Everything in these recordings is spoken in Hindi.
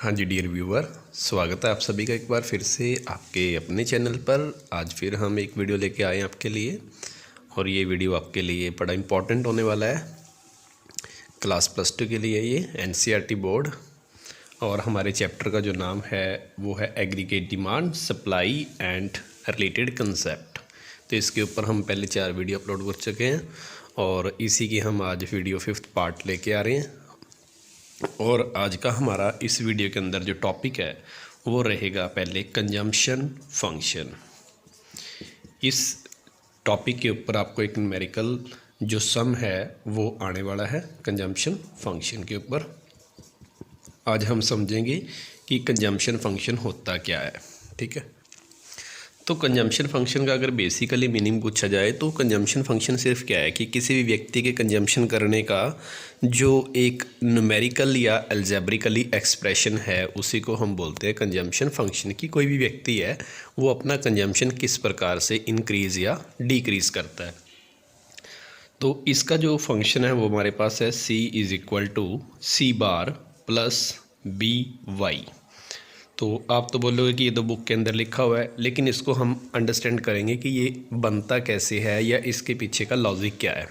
हाँ जी डियर व्यूअर, स्वागत है आप सभी का एक बार फिर से आपके अपने चैनल पर। आज फिर हम एक वीडियो लेके आए हैं आपके लिए, और ये वीडियो आपके लिए बड़ा इम्पोर्टेंट होने वाला है। क्लास +2 के लिए ये एनसीईआरटी बोर्ड, और हमारे चैप्टर का जो नाम है वो है aggregate demand, supply and related concept. तो इसके ऊपर हम पहले 4 वीडियो अपलोड कर चुके हैं, और इसी की हम आज वीडियो 5th पार्ट लेके आ रहे हैं। और आज का हमारा इस वीडियो के अंदर जो टॉपिक है वो रहेगा पहले कंजम्पशन फंक्शन। इस टॉपिक के ऊपर आपको एक न्यूमेरिकल जो सम है वो आने वाला है कंजम्पशन फंक्शन के ऊपर। आज हम समझेंगे कि कंजम्पशन फंक्शन होता क्या है। ठीक है, तो कंजम्पशन फंक्शन का अगर बेसिकली मीनिंग पूछा जाए तो कंजम्पशन फंक्शन सिर्फ क्या है कि किसी भी व्यक्ति के कंजम्पशन करने का जो एक न्यूमेरिकल या अलजेब्रिकली एक्सप्रेशन है उसी को हम बोलते हैं कंजम्पशन फंक्शन। की कोई भी व्यक्ति है वो अपना कंजम्पशन किस प्रकार से इंक्रीज़ या डिक्रीज़ करता है। तो इसका जो फंक्शन है वो हमारे पास है C=C⁻+ BY। तो आप तो बोलोगे कि ये तो बुक के अंदर लिखा हुआ है, लेकिन इसको हम अंडरस्टैंड करेंगे कि ये बनता कैसे है या इसके पीछे का लॉजिक क्या है।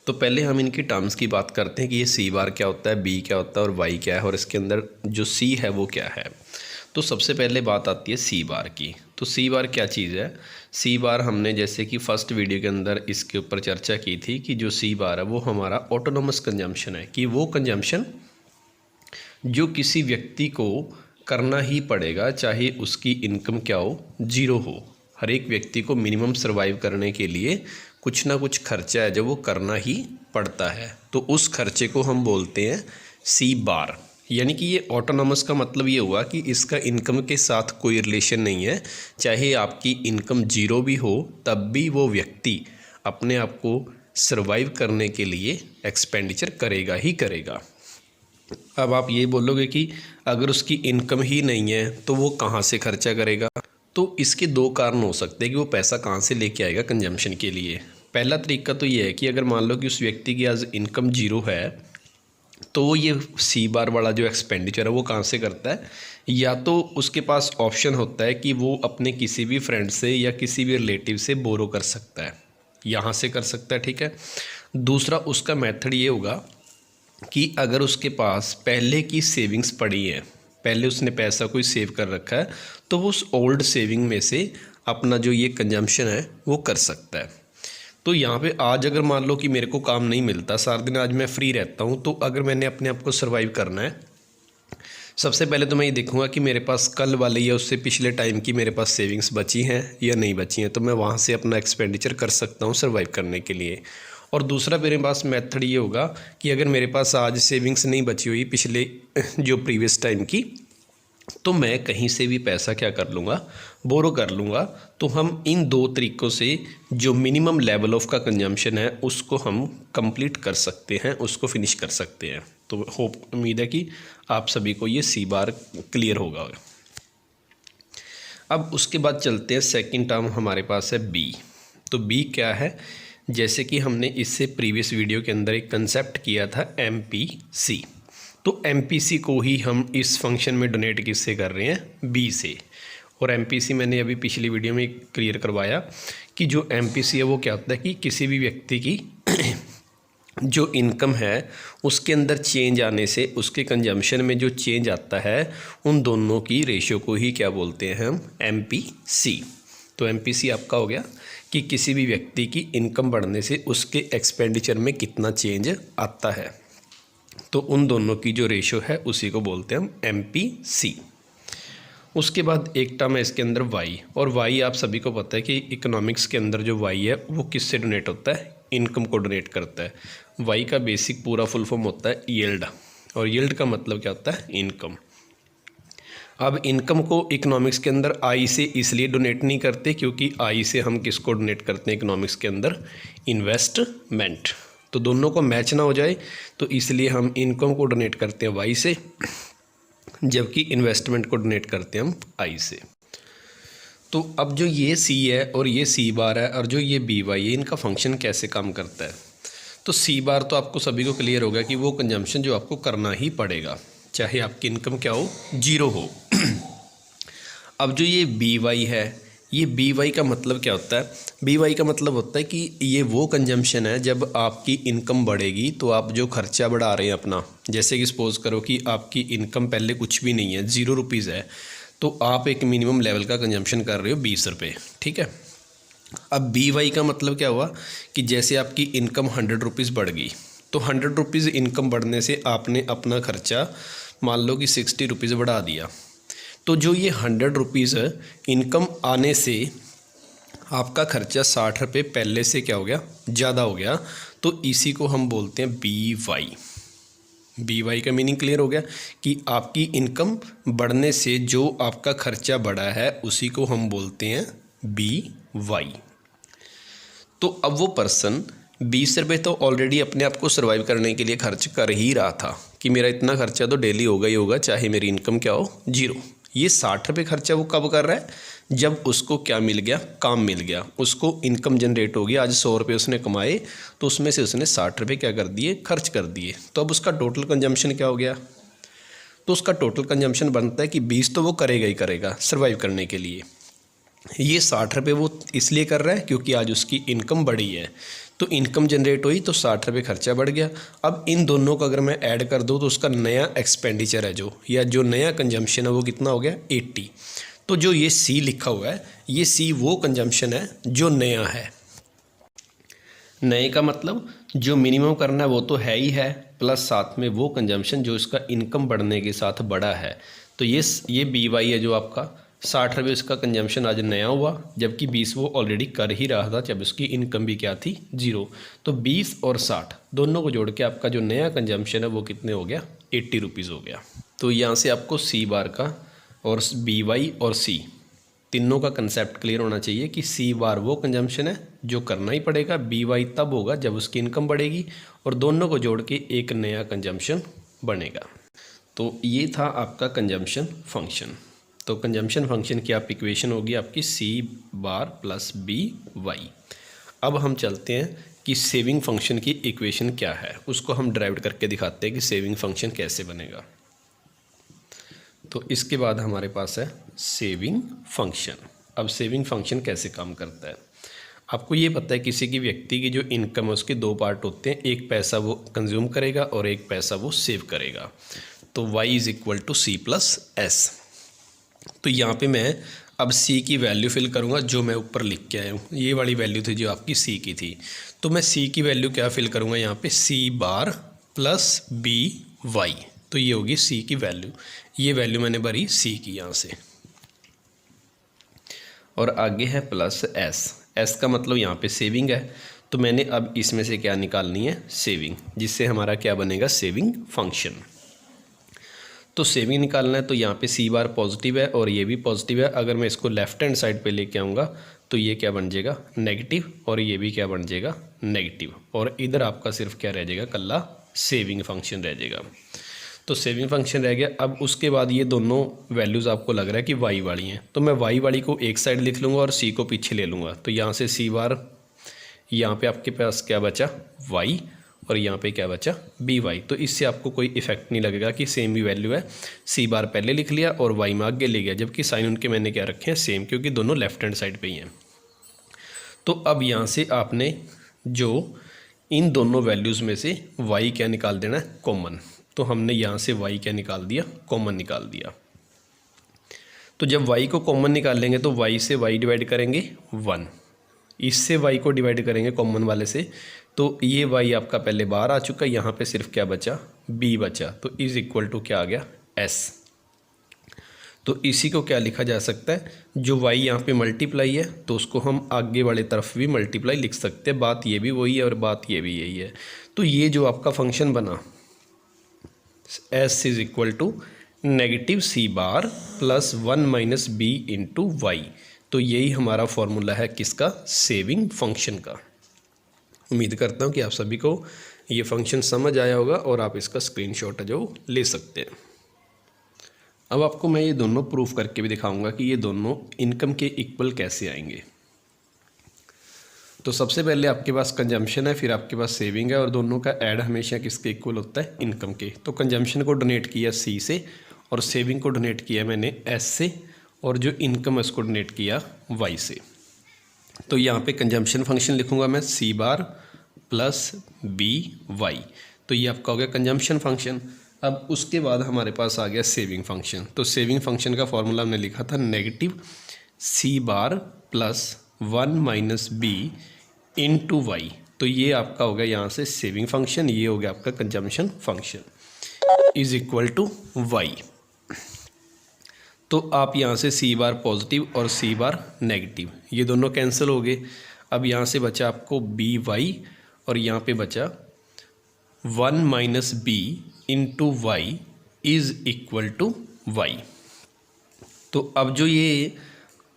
तो पहले हम इनकी टर्म्स की बात करते हैं कि ये C⁻ क्या होता है, B क्या होता है और Y क्या है, और इसके अंदर जो C है वो क्या है। तो सबसे पहले बात आती है C⁻ की। तो C⁻ क्या चीज़ है। C⁻ हमने जैसे कि फर्स्ट वीडियो के अंदर इसके ऊपर चर्चा की थी कि जो C⁻ है वो हमारा ऑटोनोमस कंजम्पशन है, कि वो कंजम्पशन जो किसी व्यक्ति को करना ही पड़ेगा, चाहे उसकी इनकम क्या हो, जीरो हो। हर एक व्यक्ति को मिनिमम सर्वाइव करने के लिए कुछ ना कुछ खर्चा है जो वो करना ही पड़ता है। तो उस खर्चे को हम बोलते हैं C⁻। यानी कि ये ऑटोनोमस का मतलब ये हुआ कि इसका इनकम के साथ कोई रिलेशन नहीं है। चाहे आपकी इनकम जीरो भी हो तब भी वो व्यक्ति अपने आप को सर्वाइव करने के लिए एक्सपेंडिचर करेगा ही करेगा। अब आप ये बोलोगे कि अगर उसकी इनकम ही नहीं है तो वो कहाँ से खर्चा करेगा। तो इसके 2 कारण हो सकते हैं कि वो पैसा कहाँ से लेके आएगा कंजम्पशन के लिए। पहला तरीका तो ये है कि अगर मान लो कि उस व्यक्ति की आज इनकम जीरो है तो वो ये C⁻ वाला जो एक्सपेंडिचर है वो कहाँ से करता है। या तो उसके पास ऑप्शन होता है कि वो अपने किसी भी फ्रेंड से या किसी भी रिलेटिव से बोरो कर सकता है, यहाँ से कर सकता है। ठीक है, दूसरा उसका मेथड ये होगा कि अगर उसके पास पहले की सेविंग्स पड़ी है, पहले उसने पैसा कोई सेव कर रखा है, तो वो उस ओल्ड सेविंग में से अपना जो ये कंजम्पशन है वो कर सकता है। तो यहाँ पे आज अगर मान लो कि मेरे को काम नहीं मिलता, सारा दिन आज मैं फ्री रहता हूँ, तो अगर मैंने अपने आप को सर्वाइव करना है, सबसे पहले तो मैं ये देखूँगा कि मेरे पास कल वाले या उससे पिछले टाइम की मेरे पास सेविंग्स बची हैं या नहीं बची हैं, तो मैं वहाँ से अपना एक्सपेंडिचर कर सकता हूँ सर्वाइव करने के लिए। और दूसरा मेरे पास मेथड ये होगा कि अगर मेरे पास आज सेविंग्स नहीं बची हुई पिछले जो प्रीवियस टाइम की, तो मैं कहीं से भी पैसा क्या कर लूँगा, बोरो कर लूँगा। तो हम इन 2 तरीक़ों से जो मिनिमम लेवल ऑफ का कंजम्पशन है उसको हम कंप्लीट कर सकते हैं, उसको फिनिश कर सकते हैं। तो उम्मीद है कि आप सभी को ये C⁻ क्लियर होगा। अब उसके बाद चलते हैं, सेकंड टर्म हमारे पास है B। तो B क्या है, जैसे कि हमने इससे प्रीवियस वीडियो के अंदर एक कंसेप्ट किया था MPC। तो MPC को ही हम इस फंक्शन में डोनेट किससे कर रहे हैं, B से। और MPC मैंने अभी पिछली वीडियो में क्लियर करवाया कि जो MPC है वो क्या होता है कि किसी भी व्यक्ति की जो इनकम है उसके अंदर चेंज आने से उसके कंजम्पशन में जो चेंज आता है उन दोनों की रेशियो को ही क्या बोलते हैं हम, MPC। तो MPC आपका हो गया कि किसी भी व्यक्ति की इनकम बढ़ने से उसके एक्सपेंडिचर में कितना चेंज आता है, तो उन दोनों की जो रेशो है उसी को बोलते हैं हम MPC। उसके बाद एक टर्म है इसके अंदर Y, और Y आप सभी को पता है कि इकोनॉमिक्स के अंदर जो Y है वो किससे डोनेट होता है, इनकम को डोनेट करता है। Y का बेसिक पूरा फुल फॉर्म होता है यील्ड, और यील्ड का मतलब क्या होता है, इनकम। अब इनकम को इकोनॉमिक्स के अंदर I से इसलिए डोनेट नहीं करते क्योंकि I से हम किसको डोनेट करते हैं इकोनॉमिक्स के अंदर, इन्वेस्टमेंट। तो दोनों को मैच ना हो जाए तो इसलिए हम इनकम को डोनेट करते हैं Y से, जबकि इन्वेस्टमेंट को डोनेट करते हैं हम I से। तो अब जो ये C है और ये C⁻ है और जो ये BY है, इनका फंक्शन कैसे काम करता है। तो C⁻ तो आपको सभी को क्लियर होगा कि वो कंजम्पशन जो आपको करना ही पड़ेगा, चाहे आपकी इनकम क्या हो, जीरो हो। अब जो ये बी वाई है, ये बी वाई का मतलब क्या होता है? बी वाई का मतलब होता है कि ये वो कंजम्पशन है जब आपकी इनकम बढ़ेगी तो आप जो खर्चा बढ़ा रहे हैं अपना, जैसे कि सपोज़ करो कि आपकी इनकम पहले कुछ भी नहीं है, ₹0 है, तो आप एक मिनिमम लेवल का कंजम्पशन कर रहे हो ₹20, ठीक है। अब बी वाई का मतलब क्या हुआ कि जैसे आपकी इनकम ₹100 बढ़ गई, तो ₹100 इनकम बढ़ने से आपने अपना खर्चा मान लो कि ₹60 बढ़ा दिया। तो जो ये ₹100 इनकम आने से आपका खर्चा ₹60 पहले से क्या हो गया, ज़्यादा हो गया, तो इसी को हम बोलते हैं बी वाई। बी वाई का मीनिंग क्लियर हो गया कि आपकी इनकम बढ़ने से जो आपका खर्चा बढ़ा है उसी को हम बोलते हैं बी वाई। तो अब वो पर्सन ₹20 तो ऑलरेडी अपने आप को सर्वाइव करने के लिए खर्च कर ही रहा था कि मेरा इतना खर्चा तो डेली होगा ही होगा, चाहे मेरी इनकम क्या हो, जीरो। ये ₹60 खर्चा वो कब कर रहा है? जब उसको क्या मिल गया, काम मिल गया, उसको इनकम जनरेट हो गया। आज ₹100 उसने कमाए तो उसमें से उसने ₹60 क्या कर दिए, खर्च कर दिए। तो अब उसका टोटल कंजम्पशन क्या हो गया? तो उसका टोटल कंजम्पशन बनता है कि 20 तो वो करेगा ही करेगा सर्वाइव करने के लिए। ये ₹60 वो इसलिए कर रहा है क्योंकि आज उसकी इनकम बढ़ी है, तो इनकम जनरेट हुई तो ₹60 खर्चा बढ़ गया। अब इन दोनों को अगर मैं ऐड कर दूँ तो उसका नया एक्सपेंडिचर है जो, या जो नया कंजम्पशन है वो कितना हो गया, 80। तो जो ये सी लिखा हुआ है, ये सी वो कंजम्पशन है जो नया है। नए का मतलब जो मिनिमम करना है वो तो है ही है, प्लस साथ में वो कंजम्पशन जो इसका इनकम बढ़ने के साथ बढ़ा है। तो ये बी वाई है जो आपका ₹60 इसका कंजम्पशन आज नया हुआ, जबकि 20 वो ऑलरेडी कर ही रहा था जब उसकी इनकम भी क्या थी, जीरो। तो 20 और 60 दोनों को जोड़ के आपका जो नया कंजम्पशन है वो कितने हो गया, ₹80 हो गया। तो यहाँ से आपको सी बार का और बी वाई और सी तीनों का कंसेप्ट क्लियर होना चाहिए कि सी बार वो कंजम्पशन है जो करना ही पड़ेगा, बी वाई तब होगा जब उसकी इनकम बढ़ेगी, और दोनों को जोड़ के एक नया कंजम्पशन बनेगा। तो ये था आपका कंजम्पशन फंक्शन। तो कंजम्पशन फंक्शन की आप इक्वेशन होगी आपकी सी बार प्लस बी वाई। अब हम चलते हैं कि सेविंग फंक्शन की इक्वेशन क्या है, उसको हम ड्राइव करके दिखाते हैं कि सेविंग फंक्शन कैसे बनेगा। तो इसके बाद हमारे पास है सेविंग फंक्शन। अब सेविंग फंक्शन कैसे काम करता है? आपको ये पता है किसी की व्यक्ति की जो इनकम है उसके दो पार्ट होते हैं, एक पैसा वो कंज्यूम करेगा और एक पैसा वो सेव करेगा। तो y is equal to C plus S. तो यहाँ पे मैं अब c की वैल्यू फिल करूँगा जो मैं ऊपर लिख के आया हूँ, ये वाली वैल्यू थी जो आपकी c की थी। तो मैं c की वैल्यू क्या फिल करूँगा यहाँ पे, c बार प्लस बी वाई। तो ये होगी c की वैल्यू, ये वैल्यू मैंने भरी c की यहाँ से। और आगे है प्लस s का मतलब यहाँ पे सेविंग है, तो मैंने अब इसमें से क्या निकालनी है, सेविंग, जिससे हमारा क्या बनेगा, सेविंग फंक्शन। तो सेविंग निकालना है तो यहाँ पे सी बार पॉजिटिव है और ये भी पॉजिटिव है। अगर मैं इसको लेफ्ट हैंड साइड पे लेके आऊँगा तो ये क्या बन जाएगा, नेगेटिव, और ये भी क्या बन जाएगा, नेगेटिव, और इधर आपका सिर्फ क्या रह जाएगा, कल्ला सेविंग फंक्शन रह जाएगा। तो सेविंग फंक्शन रह गया। अब उसके बाद ये दोनों वैल्यूज़ आपको लग रहा है कि वाई वाली हैं, तो मैं वाई वाली को एक साइड लिख लूँगा और सी को पीछे ले लूँगा। तो यहाँ से सी बार, यहाँ पे आपके पास क्या बचा, वाई, और यहाँ पे क्या बचा, बी वाई। तो इससे आपको कोई इफेक्ट नहीं लगेगा कि सेम ही वैल्यू है, सी बार पहले लिख लिया और वाई में आगे ले गया, जबकि साइन उनके मैंने क्या रखे हैं, सेम, क्योंकि दोनों लेफ्ट हैंड साइड पे ही हैं। तो अब यहाँ से आपने जो इन दोनों वैल्यूज़ में से वाई क्या निकाल देना है, कॉमन। तो हमने यहाँ से वाई क्या निकाल दिया, कॉमन निकाल दिया। तो जब वाई को कॉमन निकालेंगे तो वाई से वाई डिवाइड करेंगे 1, इससे y को डिवाइड करेंगे कॉमन वाले से, तो ये y आपका पहले बाहर आ चुका है, यहाँ पे सिर्फ क्या बचा, b बचा। तो इज़ इक्वल टू क्या आ गया, s। तो इसी को क्या लिखा जा सकता है, जो y यहाँ पे मल्टीप्लाई है तो उसको हम आगे वाले तरफ भी मल्टीप्लाई लिख सकते हैं। बात ये भी वही है और बात ये भी यही है। तो ये जो आपका फंक्शन बना s is equal to negative C bar plus 1 minus B into Y. तो यही हमारा फॉर्मूला है किसका, सेविंग फंक्शन का। उम्मीद करता हूँ कि आप सभी को ये फंक्शन समझ आया होगा और आप इसका स्क्रीनशॉट जो ले सकते हैं। अब आपको मैं ये दोनों प्रूफ करके भी दिखाऊंगा कि ये दोनों इनकम के इक्वल कैसे आएंगे। तो सबसे पहले आपके पास कंजम्पशन है, फिर आपके पास सेविंग है, और दोनों का ऐड हमेशा किसके इक्वल होता है, इनकम के। तो कंजम्पशन को डोनेट किया सी से, और सेविंग को डोनेट किया मैंने एस से, और जो इनकम है उसको डोनेट किया वाई से। तो यहाँ पे कंजम्पशन फंक्शन लिखूँगा मैं सी बार प्लस बी वाई, तो ये आपका हो गया कंजम्पशन फंक्शन। अब उसके बाद हमारे पास आ गया सेविंग फंक्शन। तो सेविंग फंक्शन का फॉर्मूला हमने लिखा था negative C bar plus 1 minus B into Y. तो ये आपका हो गया यहाँ से सेविंग फंक्शन, ये हो गया आपका consumption function is equal to Y. तो आप यहाँ से सी बार पॉजिटिव और सी बार नेगेटिव, ये दोनों कैंसिल हो गए। अब यहाँ से बचा आपको बी वाई, और यहाँ पे बचा 1 minus B into Y is equal to Y. तो अब जो ये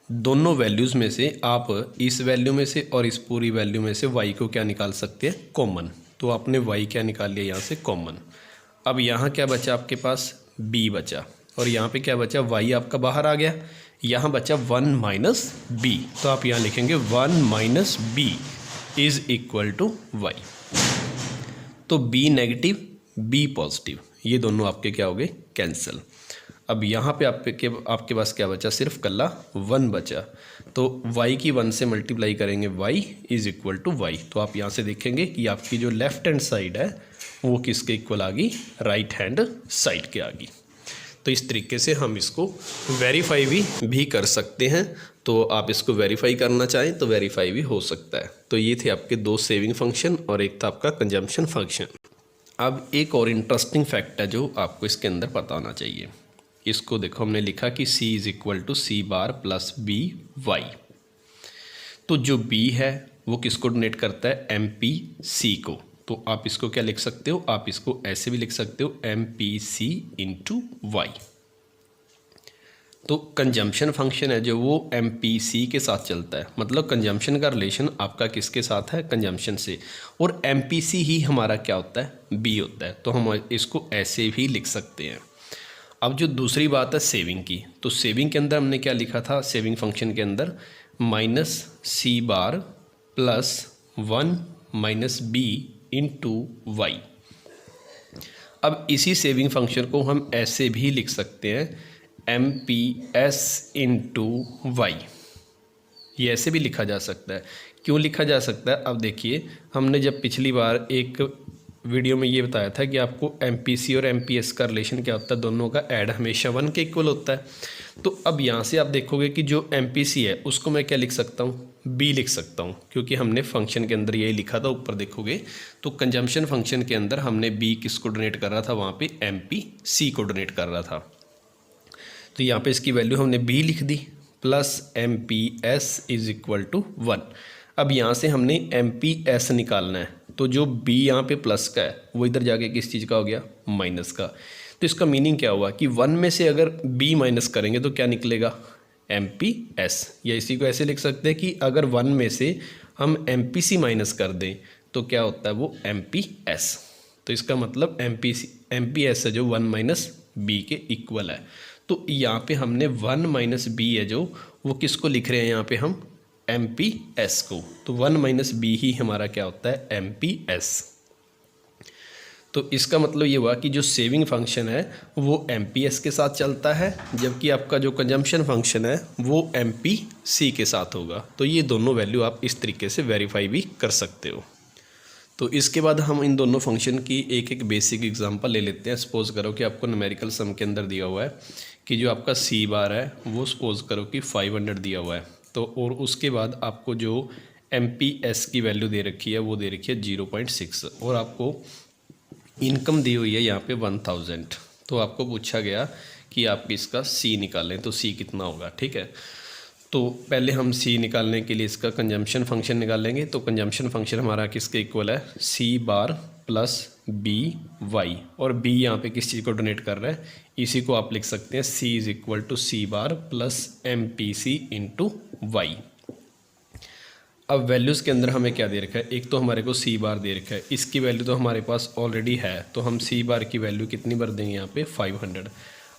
दोनों वैल्यूज़ में से आप इस वैल्यू में से और इस पूरी वैल्यू में से y को क्या निकाल सकते हैं, कॉमन। तो आपने y क्या निकाल लिया यहाँ से, कॉमन। अब यहाँ क्या बचा आपके पास, b बचा, और यहाँ पे क्या बचा, y आपका बाहर आ गया, यहाँ बचा 1 माइनस बी। तो आप यहाँ लिखेंगे 1 minus B is equal to Y. तो b नेगेटिव b पॉजिटिव, ये दोनों आपके क्या हो गए, कैंसिल। अब यहाँ पे आपके पास क्या बचा, सिर्फ कल्ला 1 बचा। तो y की 1 से मल्टीप्लाई करेंगे, y is equal to Y. तो आप यहाँ से देखेंगे कि आपकी जो लेफ्ट हैंड साइड है वो किसके इक्वल आ गई, राइट हैंड साइड के आ गई। तो इस तरीके से हम इसको वेरीफाई भी कर सकते हैं। तो आप इसको वेरीफाई करना चाहें तो वेरीफाई भी हो सकता है। तो ये थे आपके दो सेविंग फंक्शन और एक था आपका कंजम्पशन फंक्शन। अब एक और इंटरेस्टिंग फैक्ट है जो आपको इसके अंदर पता होना चाहिए। इसको देखो, हमने लिखा कि c is equal to C bar plus B Y. तो जो b है वो किसको डोनेट करता है, एम पी सी को। तो आप इसको क्या लिख सकते हो, आप इसको ऐसे भी लिख सकते हो M P C into Y. तो कंजम्पशन फंक्शन है जो वो एम पी सी के साथ चलता है, मतलब कंजम्पशन का रिलेशन आपका किसके साथ है, कंजम्पशन से, और एम पी सी ही हमारा क्या होता है, b होता है। तो हम इसको ऐसे भी लिख सकते हैं। अब जो दूसरी बात है सेविंग की, तो सेविंग के अंदर हमने क्या लिखा था, सेविंग फंक्शन के अंदर minus C bar plus 1 minus B into Y. अब इसी सेविंग फंक्शन को हम ऐसे भी लिख सकते हैं M P S into Y. ये ऐसे भी लिखा जा सकता है। क्यों लिखा जा सकता है, अब देखिए, हमने जब पिछली बार एक वीडियो में ये बताया था कि आपको एमपीसी और एमपीएस का रिलेशन क्या होता है, दोनों का ऐड हमेशा 1 के इक्वल होता है। तो अब यहाँ से आप देखोगे कि जो एमपीसी है उसको मैं क्या लिख सकता हूँ, बी लिख सकता हूँ, क्योंकि हमने फंक्शन के अंदर यही लिखा था। ऊपर देखोगे तो कंजम्पशन फंक्शन के अंदर हमने बी किसको डोनेट कर रहा था, वहाँ पे एमपीसी को डोनेट कर रहा था। तो यहाँ पे इसकी वैल्यू हमने बी लिख दी plus MPS is equal to 1। अब यहाँ से हमने एमपीएस निकालना है, तो जो b यहाँ पे प्लस का है वो इधर जाके किस चीज़ का हो गया, माइनस का। तो इसका मीनिंग क्या हुआ कि 1 में से अगर b माइनस करेंगे तो क्या निकलेगा, MPS। या इसी को ऐसे लिख सकते हैं कि अगर 1 में से हम MPC माइनस कर दें तो क्या होता है, वो MPS। तो इसका मतलब MPS है जो 1 माइनस बी के इक्वल है। तो यहाँ पे हमने 1 माइनस बी है जो वो किसको लिख रहे हैं, यहाँ पे हम MPS को। तो 1 माइनस बी ही हमारा क्या होता है, MPS। तो इसका मतलब ये हुआ कि जो सेविंग फंक्शन है वो MPS के साथ चलता है, जबकि आपका जो कंजम्पशन फंक्शन है वो MPC के साथ होगा। तो ये दोनों वैल्यू आप इस तरीके से वेरीफाई भी कर सकते हो। तो इसके बाद हम इन दोनों फंक्शन की एक एक बेसिक एग्जांपल ले लेते हैं। सपोज़ करो कि आपको न्यूमेरिकल सम के अंदर दिया हुआ है कि जो आपका सी बार है वो सपोज़ करो कि 500 दिया हुआ है। तो और उसके बाद आपको जो MPS की वैल्यू दे रखी है वो दे रखी है 0.6, और आपको इनकम दी हुई है यहाँ पे 1000। तो आपको पूछा गया कि आप इसका C निकालें, तो C कितना होगा, ठीक है। तो पहले हम C निकालने के लिए इसका कंजम्पशन फंक्शन निकालेंगे। तो कंजम्पशन फंक्शन हमारा किसके इक्वल है, C बार प्लस बी वाई, और B यहाँ पे किस चीज़ को डोनेट कर रहा है, इसी को आप लिख सकते हैं C is equal to C bar plus MPC into Y. अब वैल्यूज़ के अंदर हमें क्या दे रखा है, एक तो हमारे को C बार दे रखा है, इसकी वैल्यू तो हमारे पास ऑलरेडी है, तो हम C बार की वैल्यू कितनी भर देंगे यहाँ पे 500।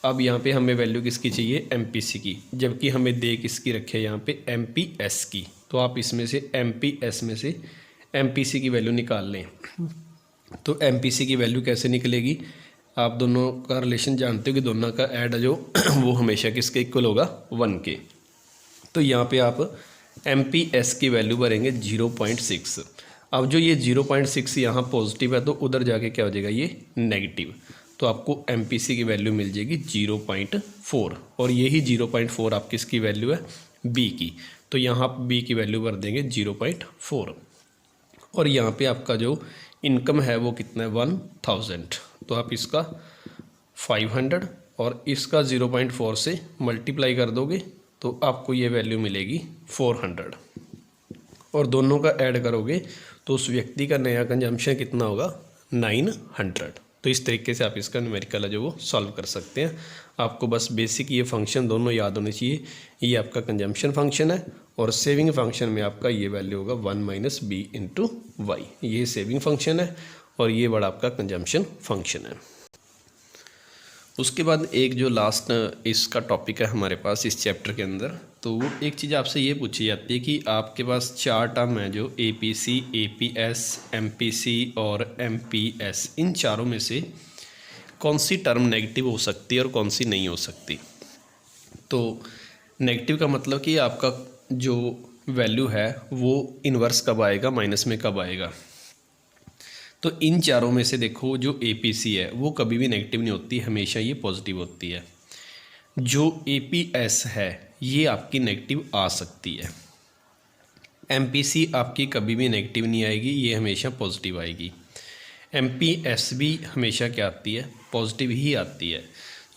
अब यहाँ पे हमें वैल्यू किसकी चाहिए, एमपीसी की, जबकि हमें दे किसकी रखे यहाँ पे एमपीएस की। तो आप इसमें से एमपीएस में से एमपीसी की वैल्यू निकाल लें। तो एमपीसी की वैल्यू कैसे निकलेगी, आप दोनों का रिलेशन जानते हो कि दोनों का ऐड जो वो हमेशा किसके इक्वल होगा, 1 के। तो यहाँ पे आप एमपीएस की वैल्यू भरेंगे 0.6। अब जो ये 0.6 यहाँ पॉजिटिव है तो उधर जाके क्या हो जाएगा, ये नेगेटिव। तो आपको एमपीसी की वैल्यू मिल जाएगी 0.4, और यही 0.4 आप किसकी वैल्यू है, बी की। तो यहाँ आप बी की वैल्यू भर देंगे 0.4, और यहाँ पे आपका जो इनकम है वो कितना है, 1000। तो आप इसका 500 और इसका 0.4 से मल्टीप्लाई कर दोगे तो आपको ये वैल्यू मिलेगी 400, और दोनों का ऐड करोगे तो उस व्यक्ति का नया कंजम्पशन कितना होगा, 900। तो इस तरीके से आप इसका न्यूमेरिकल है जो वो सॉल्व कर सकते हैं। आपको बस बेसिक ये फंक्शन दोनों याद होने चाहिए। ये आपका कंजम्पशन फंक्शन है और सेविंग फंक्शन में आपका ये वैल्यू होगा 1 - b × y। ये सेविंग फंक्शन है और ये बड़ा आपका कंजम्पशन फंक्शन है। उसके बाद एक जो लास्ट इसका टॉपिक है हमारे पास इस चैप्टर के अंदर, तो वो एक चीज़ आपसे ये पूछी जाती है कि आपके पास 4 टर्म है जो एपीसी, एपीएस, एमपीसी और एमपीएस, इन चारों में से कौन सी टर्म नेगेटिव हो सकती है और कौन सी नहीं हो सकती। तो नेगेटिव का मतलब कि आपका जो वैल्यू है वो इन्वर्स कब आएगा, माइनस में कब आएगा। तो इन चारों में से देखो जो एपीसी है वो कभी भी नेगेटिव नहीं होती, हमेशा ये पॉजिटिव होती है। जो एपीएस है ये आपकी नेगेटिव आ सकती है। एमपीसी आपकी कभी भी नेगेटिव नहीं आएगी, ये हमेशा पॉजिटिव आएगी। एमपीएस भी हमेशा क्या आती है, पॉजिटिव ही आती है,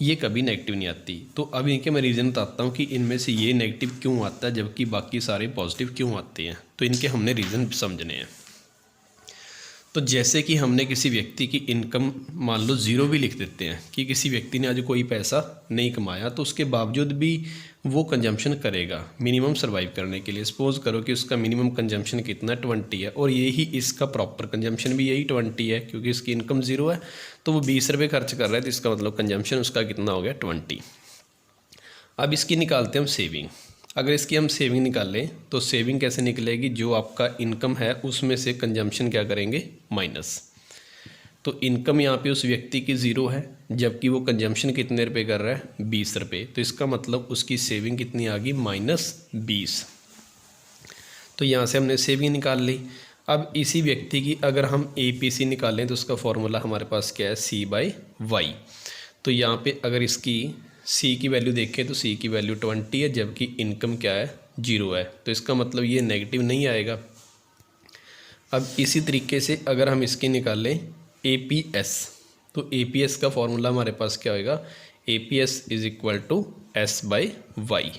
ये कभी नेगेटिव नहीं आती। तो अब इनके मैं रीज़न बताता हूँ कि इनमें से ये नेगेटिव क्यों आता है जबकि बाकी सारे पॉजिटिव क्यों आते हैं। तो इनके हमने रीज़न समझने हैं। तो जैसे कि हमने किसी व्यक्ति की इनकम मान लो 0 भी लिख देते हैं कि किसी व्यक्ति ने आज कोई पैसा नहीं कमाया, तो उसके बावजूद भी वो कंजम्पशन करेगा मिनिमम सर्वाइव करने के लिए। सपोज करो कि उसका मिनिमम कंजम्पशन कितना 20 है, और यही इसका प्रॉपर कंजम्पशन भी यही 20 है, क्योंकि इसकी इनकम 0 है तो वो 20 रुपये खर्च कर रहा है, तो इसका मतलब कंजम्पशन उसका कितना हो गया, 20। अब इसकी निकालते हैं हम सेविंग। अगर इसकी हम सेविंग निकाल लें तो सेविंग कैसे निकलेगी, जो आपका इनकम है उसमें से कंजम्पशन क्या करेंगे, माइनस। तो इनकम यहाँ पे उस व्यक्ति की 0 है जबकि वो कंजम्पशन कितने रुपए कर रहा है, 20 रुपये। तो इसका मतलब उसकी सेविंग कितनी आ गई, -20। तो यहाँ से हमने सेविंग निकाल ली। अब इसी व्यक्ति की अगर हम एपीसी निकालें तो उसका फॉर्मूला हमारे पास क्या है, C/Y। तो यहाँ पे अगर इसकी सी की वैल्यू देखें तो सी की वैल्यू 20 है जबकि इनकम क्या है, 0 है। तो इसका मतलब ये नेगेटिव नहीं आएगा। अब इसी तरीके से अगर हम इसकी निकाल लें एपीएस, तो एपीएस का फॉर्मूला हमारे पास क्या होएगा, एपीएस = S/Y।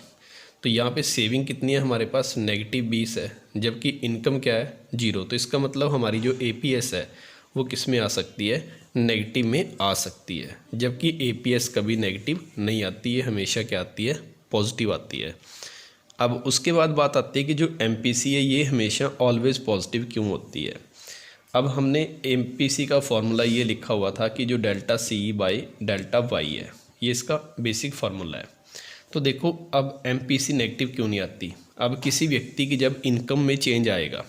तो यहाँ पे सेविंग कितनी है हमारे पास, -20 है जबकि इनकम क्या है, 0। तो इसका मतलब हमारी जो एपीएस है वो किस में आ सकती है, नेगेटिव में आ सकती है, जबकि एपीएस कभी नेगेटिव नहीं आती है, हमेशा क्या आती है, पॉजिटिव आती है। अब उसके बाद बात आती है कि जो एमपीसी है ये हमेशा ऑलवेज पॉजिटिव क्यों होती है। अब हमने एमपीसी का फॉर्मूला ये लिखा हुआ था कि जो ΔC/ΔY है ये इसका बेसिक फार्मूला है। तो देखो अब एमपीसी नेगेटिव क्यों नहीं आती। अब किसी व्यक्ति की जब इनकम में चेंज आएगा,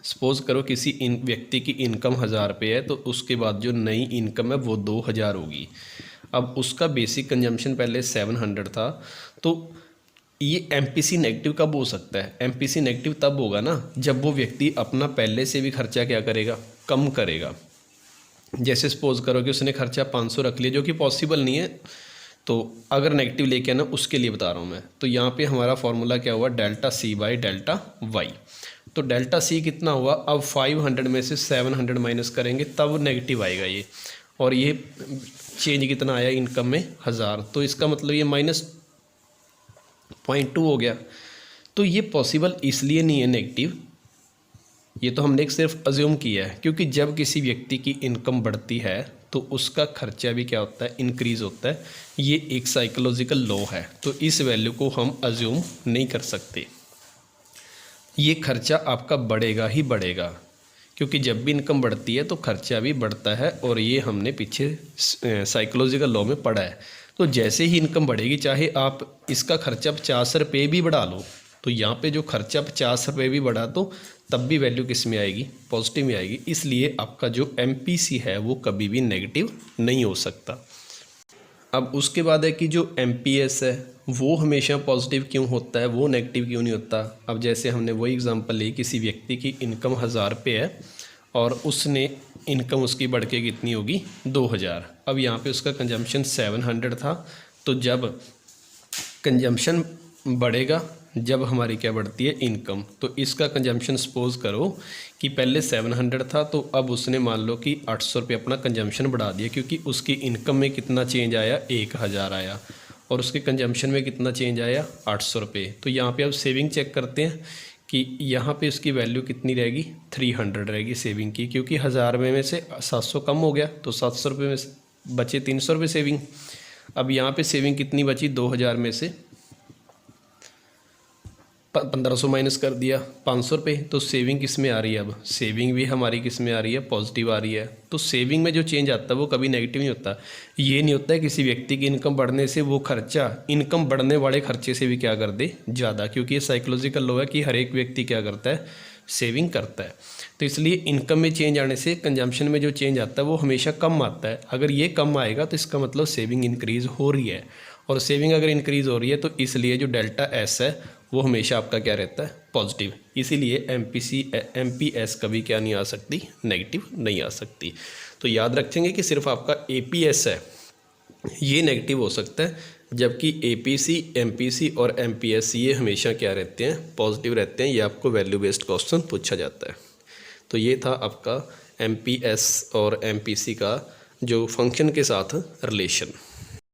सपोज़ करो किसी व्यक्ति की इनकम 1000 रुपये है तो उसके बाद जो नई इनकम है वो 2000 होगी। अब उसका बेसिक कंजम्पशन पहले 700 था, तो ये एमपीसी नेगेटिव कब हो सकता है, एमपीसी नेगेटिव तब होगा ना जब वो व्यक्ति अपना पहले से भी खर्चा क्या करेगा, कम करेगा। जैसे सपोज़ करो कि उसने खर्चा 500 रख लिया, जो कि पॉसिबल नहीं है, तो अगर नेगेटिव लेके आना उसके लिए बता रहा हूँ मैं। तो यहाँ पे हमारा फॉर्मूला क्या हुआ, ΔC/ΔY। तो ΔC कितना हुआ, अब 500 में से 700 माइनस करेंगे तब नेगेटिव आएगा ये, और ये चेंज कितना आया इनकम में, 1000। तो इसका मतलब ये -0.2 हो गया। तो ये पॉसिबल इसलिए नहीं है नेगेटिव, ये तो हमने सिर्फ अज्यूम किया है, क्योंकि जब किसी व्यक्ति की इनकम बढ़ती है तो उसका खर्चा भी क्या होता है, इंक्रीज़ होता है। ये एक साइकोलॉजिकल लॉ है, तो इस वैल्यू को हम अज्यूम नहीं कर सकते। ये खर्चा आपका बढ़ेगा ही बढ़ेगा, क्योंकि जब भी इनकम बढ़ती है तो खर्चा भी बढ़ता है, और ये हमने पीछे साइकोलॉजिकल लॉ में पढ़ा है। तो जैसे ही इनकम बढ़ेगी, चाहे आप इसका खर्चा 50 रुपये भी बढ़ा लो, तो यहाँ पे जो खर्चा 50 रुपये भी बढ़ा तो तब भी वैल्यू किस में आएगी, पॉजिटिव में आएगी। इसलिए आपका जो MPC है वो कभी भी नेगेटिव नहीं हो सकता। अब उसके बाद है कि जो MPS है वो हमेशा पॉजिटिव क्यों होता है, वो नेगेटिव क्यों नहीं होता। अब जैसे हमने वही एग्जांपल ली, किसी व्यक्ति की इनकम 1000 रुपये है और उसने इनकम उसकी बढ़ के कितनी होगी, 2000। अब यहाँ पे उसका कंजम्पशन 700 था, तो जब कंजम्पशन बढ़ेगा, जब हमारी क्या बढ़ती है, इनकम, तो इसका कंजम्पशन सपोज करो कि पहले 700 था, तो अब उसने मान लो कि 800 रुपये अपना कंजम्पशन बढ़ा दिया, क्योंकि उसकी इनकम में कितना चेंज आया, 1000 आया, और उसके कंजम्पशन में कितना चेंज आया, 800 रुपये। तो यहाँ पे अब सेविंग चेक करते हैं कि यहाँ पे उसकी वैल्यू कितनी रहेगी, 300 रहेगी सेविंग की, क्योंकि 1000 में से 700 कम हो गया, तो 700 रुपये में से बचे 300 रुपये सेविंग। अब यहाँ पे सेविंग कितनी बची, 2000 में से 1500 माइनस कर दिया, 500 रुपये। तो सेविंग किस में आ रही है, अब सेविंग भी हमारी किस में आ रही है, पॉजिटिव आ रही है। तो सेविंग में जो चेंज आता है वो कभी नेगेटिव नहीं होता। ये नहीं होता है किसी व्यक्ति की इनकम बढ़ने से वो खर्चा इनकम बढ़ने वाले खर्चे से भी क्या कर दे, ज़्यादा, क्योंकि ये साइकोलॉजिकल लॉ है कि हर एक व्यक्ति क्या करता है, सेविंग करता है। तो इसलिए इनकम में चेंज आने से कंजम्पशन में जो चेंज आता है वो हमेशा कम आता है। अगर ये कम आएगा तो इसका मतलब सेविंग इंक्रीज़ हो रही है, और सेविंग अगर इंक्रीज़ हो रही है तो इसलिए जो डेल्टा एस है वो हमेशा आपका क्या रहता है, पॉजिटिव। इसीलिए MPS कभी क्या नहीं आ सकती, नेगेटिव नहीं आ सकती। तो याद रखेंगे कि सिर्फ आपका APS है ये नेगेटिव हो सकता है, जबकि APC, MPC और MPS ये हमेशा क्या रहते हैं, पॉजिटिव रहते हैं। ये आपको वैल्यू बेस्ड क्वेश्चन पूछा जाता है। तो ये था आपका MPS और MPC का जो फंक्शन के साथ रिलेशन।